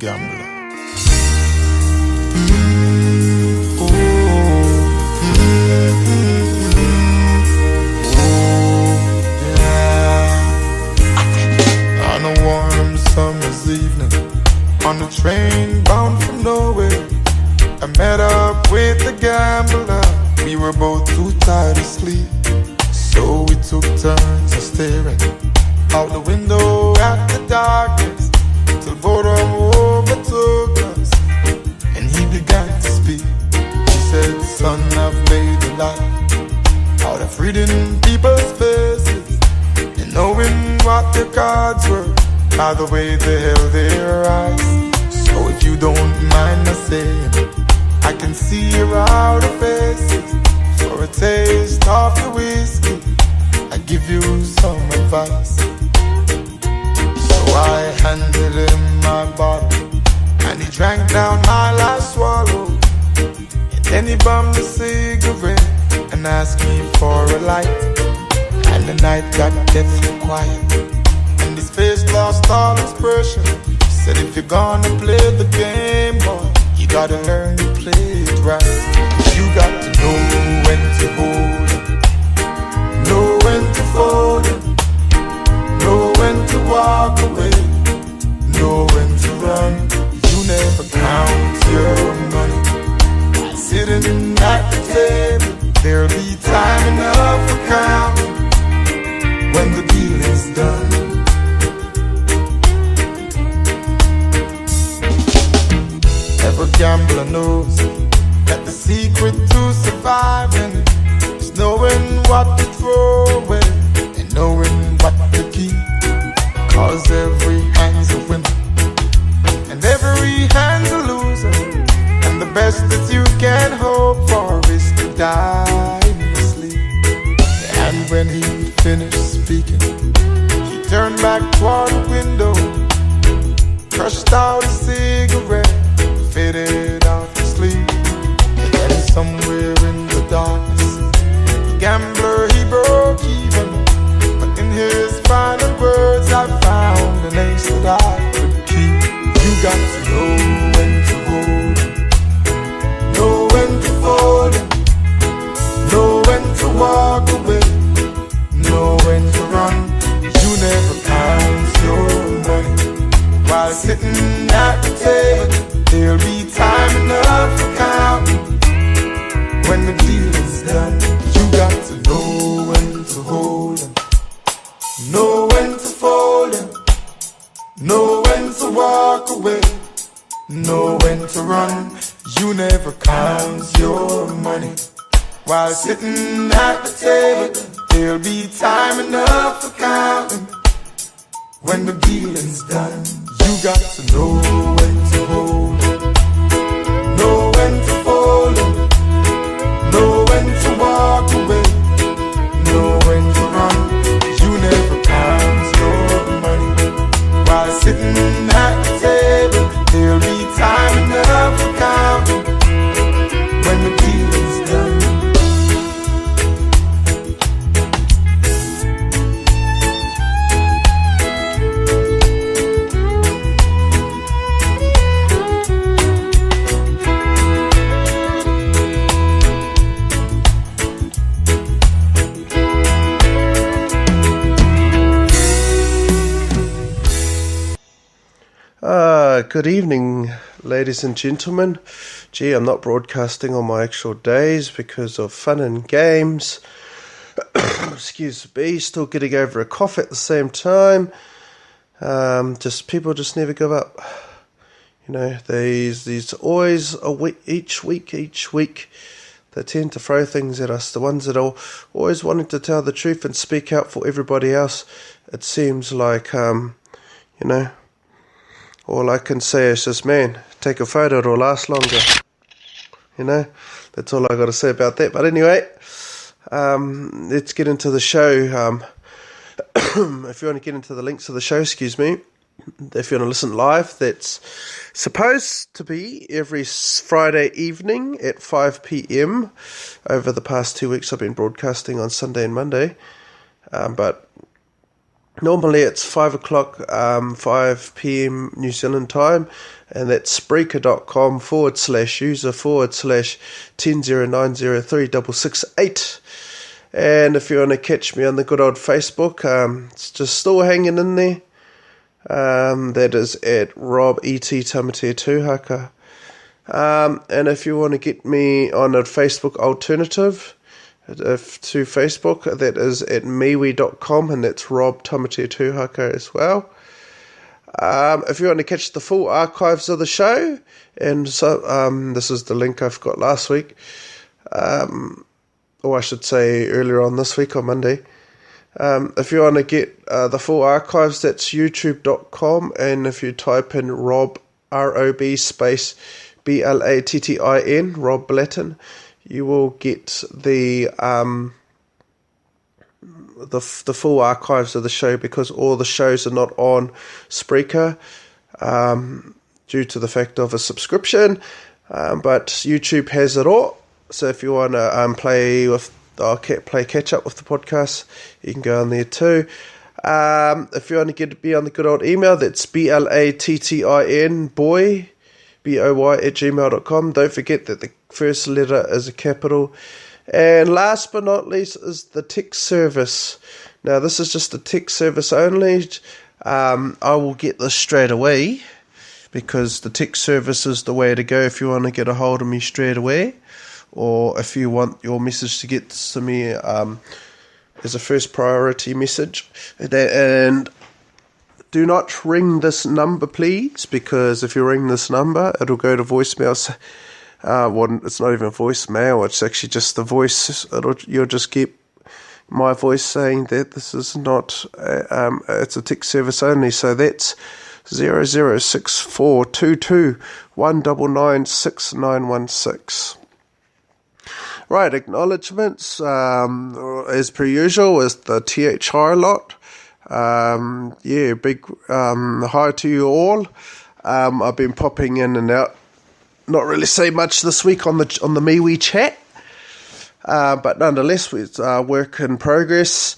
gambler. On a warm summer's evening, on a train bound for nowhere, I met up with a gambler. We were both too tired to sleep, so we took turns of staring out the window at the darkness, till boredom overtook us, and he began to speak. He said, "Son, I've made a lot out of reading people's faces and knowing what their cards were by the way they held their eyes. So if you don't mind my saying, I can see your outer faces. For a taste of the whiskey, I give you some advice." So I handed him my bottle, and he drank down my last swallow. And then he bummed a cigarette and asked me for a light. And the night got deathly quiet, and his face lost all expression. He said, "If you're gonna play the game, boy, you gotta learn to play it right. You got to know when to hold it, know when to fold it, know when to walk away, know when to run. You never count your money while sitting at the table. There'll be time enough for counting when the deal is done." Every gambler knows that the secret to surviving is knowing what to throw away and knowing what to keep. Cause every hand's a winner and every hand's a loser, and the best that you can hope for is to die in your sleep. And when he finished speaking, he turned back toward the window, crushed out a cigarette, faded out to sleep. And somewhere in the darkness, the gambler, he broke even. But in his final words, I found an ace that I could keep. You got to know when to hold it, know when to fold it, know when to walk away, know when to run. You never count your money while sitting at the table. There'll be time enough for counting when the deal is done. You got to know when to hold 'em, know when to fold 'em, know when to walk away, know when to run. You never count your money while sitting at the table. There'll be time enough for counting when the deal is done. You got to know when to hold 'em, know when to fold 'em, know when to walk away, know when to run. You never count your money while sitting at the table. There'll be time enough for counting when the deal is done. Good evening, ladies and gentlemen. Gee, I'm not broadcasting on my actual days because of fun and games. Excuse me, still getting over a cough at the same time. People just never give up. You know, these always each week, they tend to throw things at us. The ones that are always wanting to tell the truth and speak out for everybody else. It seems like, all I can say is just, man, take a photo, it'll last longer. You know, that's all I got to say about that. But anyway, let's get into the show. If you want to get into the links of the show, if you want to listen live, that's supposed to be every Friday evening at 5 p.m. Over the past 2 weeks, I've been broadcasting on Sunday and Monday. But normally it's 5 o'clock, 5 p.m. New Zealand time, and that's Spreaker.com/user/109036668. And if you want to catch me on the good old Facebook, it's just still hanging in there. That is at Rob E.T. Tamatea Tūhaka. And if you want to get me on a Facebook alternative to Facebook, that is at MeWe.com, and that's Rob Tamatea Tūhaka as well. If you want to catch the full archives of the show, and so this is the link I've got last week, or I should say earlier on this week on Monday. If you want to get the full archives, that's youtube.com, and if you type in Rob, R-O-B space B-L-A-T-T-I-N, Rob Blatton, you will get the full archives of the show, because all the shows are not on Spreaker due to the fact of a subscription, but YouTube has it all. So if you want to play catch up with the podcast, you can go on there too. If you want to be on the good old email, that's BLATTIN boy BOY at gmail.com. Don't forget that the first letter is a capital. And last but not least is the text service. Now this is just a text service only. I will get this straight away, because the text service is the way to go if you want to get a hold of me straight away, or if you want your message to get to me as a first priority message. And do not ring this number, please, because if you ring this number, it'll go to voicemail. It's not even voicemail, it's actually just the voice. You'll just get my voice saying that this is not, it's a text service only. So that's 006422199696. Right, acknowledgements, as per usual, is the THR lot. Big hi to you all. I've been popping in and out, not really saying much this week on the MeWe chat, but nonetheless, it's work in progress.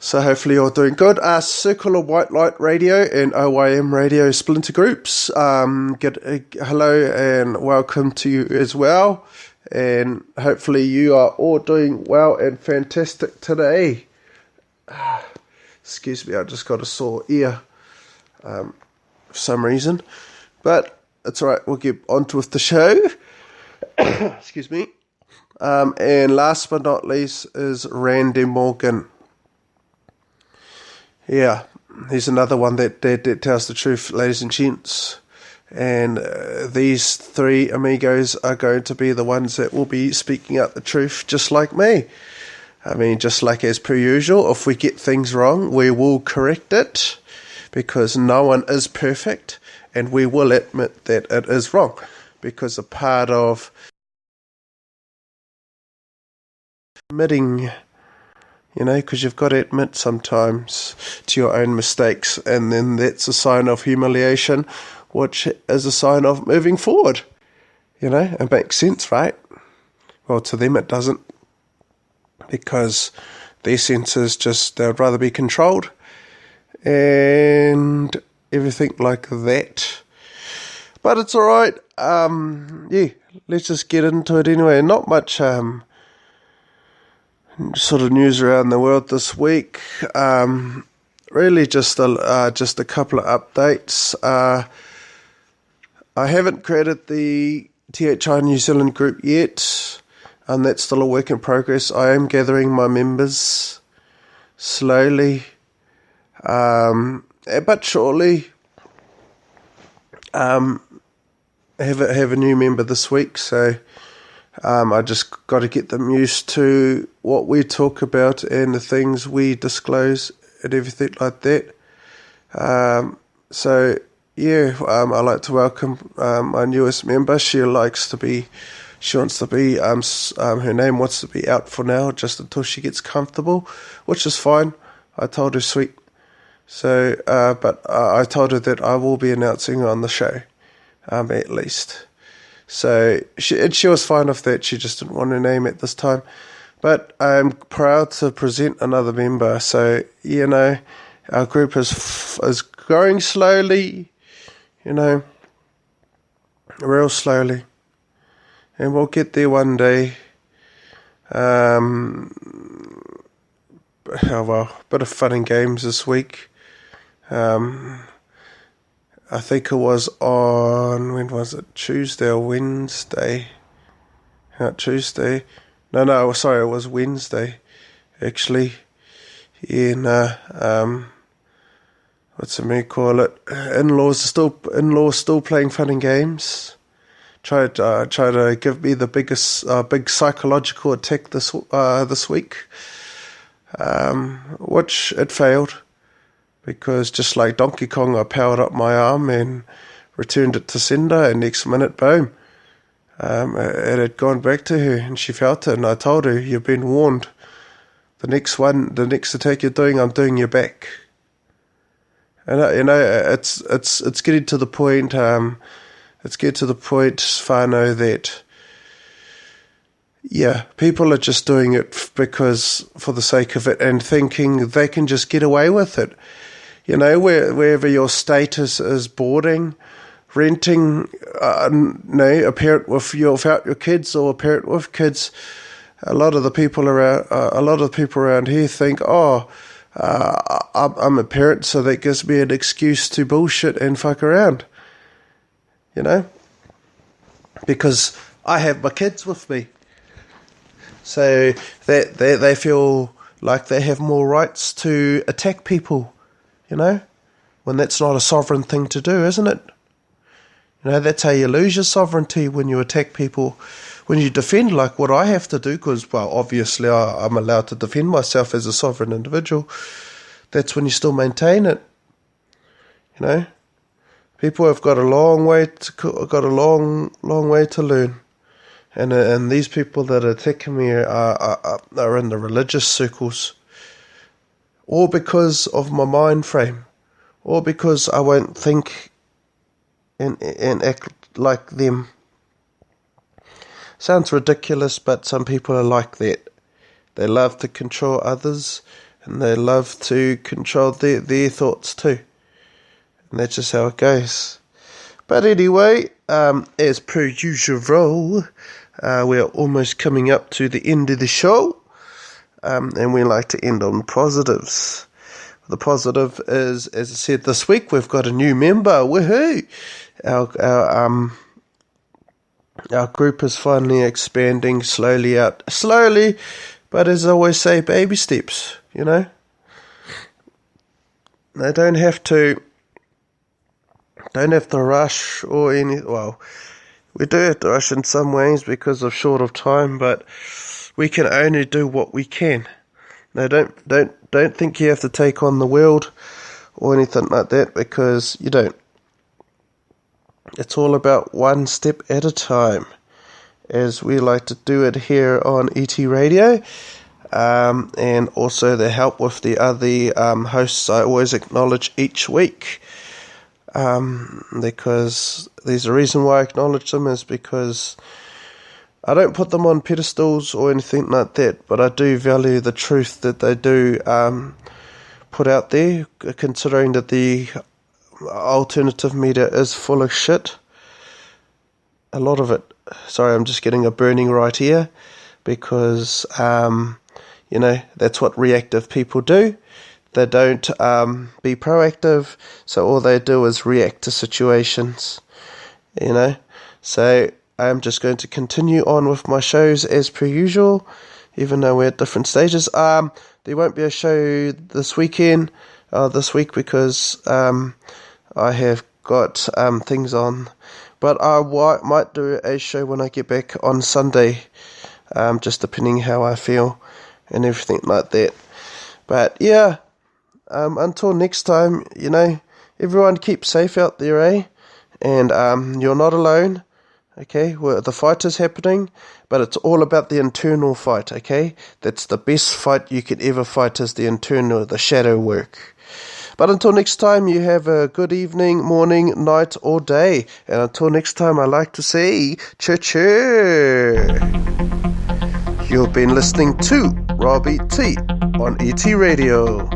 So hopefully you're doing good. Circle of White Light Radio and OYM Radio splinter groups. Hello and welcome to you as well. And hopefully you are all doing well and fantastic today. Excuse me, I just got a sore ear for some reason. But it's alright, we'll get on with the show. Excuse me. And last but not least is Randy Morgan. Yeah, he's another one that tells the truth, ladies and gents. And these three amigos are going to be the ones that will be speaking out the truth, just like me. I mean, just like as per usual, if we get things wrong, we will correct it, because no one is perfect, and we will admit that it is wrong, because a part of admitting, because you've got to admit sometimes to your own mistakes, and then that's a sign of humiliation, which is a sign of moving forward. It makes sense, right? Well, to them it doesn't, because their sense is just they'd rather be controlled and everything like that. But it's alright. Let's just get into it anyway. Not much sort of news around the world this week. Really just a couple of updates. I haven't created the THI New Zealand group yet, and that's still a work in progress. I am gathering my members slowly, but surely. Have a new member this week, so I just got to get them used to what we talk about and the things we disclose and everything like that. I'd like to welcome my newest member. Her name wants to be out for now, just until she gets comfortable, which is fine. I told her sweet. So, but I told her that I will be announcing on the show, at least. So she was fine with that. She just didn't want her name at this time. But I'm proud to present another member. So our group is growing slowly. real slowly. And we'll get there one day. Bit of fun and games this week. I think it was on, when was it? Tuesday or Wednesday? Tuesday. No, sorry, it was Wednesday, actually. What's it call it? In-laws still playing fun and games. Try to give me the big psychological attack this week, which it failed, because just like Donkey Kong, I powered up my arm and returned it to sender, and next minute, boom, it had gone back to her, and she felt it, and I told her, "You've been warned. The next attack you're doing, I'm doing your back." And it's getting to the point. Whānau, that people are just doing it for the sake of it, and thinking they can just get away with it. Wherever your status is, boarding, renting, a parent without your kids, or a parent with kids. A lot of the people around here think, I'm a parent, so that gives me an excuse to bullshit and fuck around. Because I have my kids with me. So that they feel like they have more rights to attack people, when that's not a sovereign thing to do, isn't it? That's how you lose your sovereignty, when you attack people. When you defend, like what I have to do, because, well, obviously I'm allowed to defend myself as a sovereign individual, that's when you still maintain it. People have got a long way to learn, and these people that are attacking me are in the religious circles, or because of my mind frame, or because I won't think and act like them. Sounds ridiculous, but some people are like that. They love to control others, and they love to control their thoughts too. And that's just how it goes. But anyway, as per usual, we're almost coming up to the end of the show, and we like to end on positives. The positive is, as I said, this week we've got a new member. Woohoo! Our group is finally expanding slowly, but as I always say, baby steps, They don't have to rush or any, well, we do have to rush in some ways because of short of time, but we can only do what we can. Now don't think you have to take on the world or anything like that, because you don't. It's all about one step at a time, as we like to do it here on ET Radio, and also the help with the other hosts I always acknowledge each week, because there's a reason why I acknowledge them, is because I don't put them on pedestals or anything like that, but I do value the truth that they do put out there, considering that the alternative media is full of shit. A lot of it. Sorry, I'm just getting a burning right here, because that's what reactive people do. They don't be proactive, so all they do is react to situations. So I'm just going to continue on with my shows as per usual, even though we're at different stages. There won't be a show this week, because I have got things on, but I might do a show when I get back on Sunday, just depending how I feel and everything like that. But yeah, until next time, everyone keep safe out there, eh? And you're not alone, okay? The fight is happening, but it's all about the internal fight, okay? That's the best fight you could ever fight, is the internal, the shadow work. But until next time, you have a good evening, morning, night, or day. And until next time, I like to say, choo-choo. You've been listening to Robbie T on ET Radio.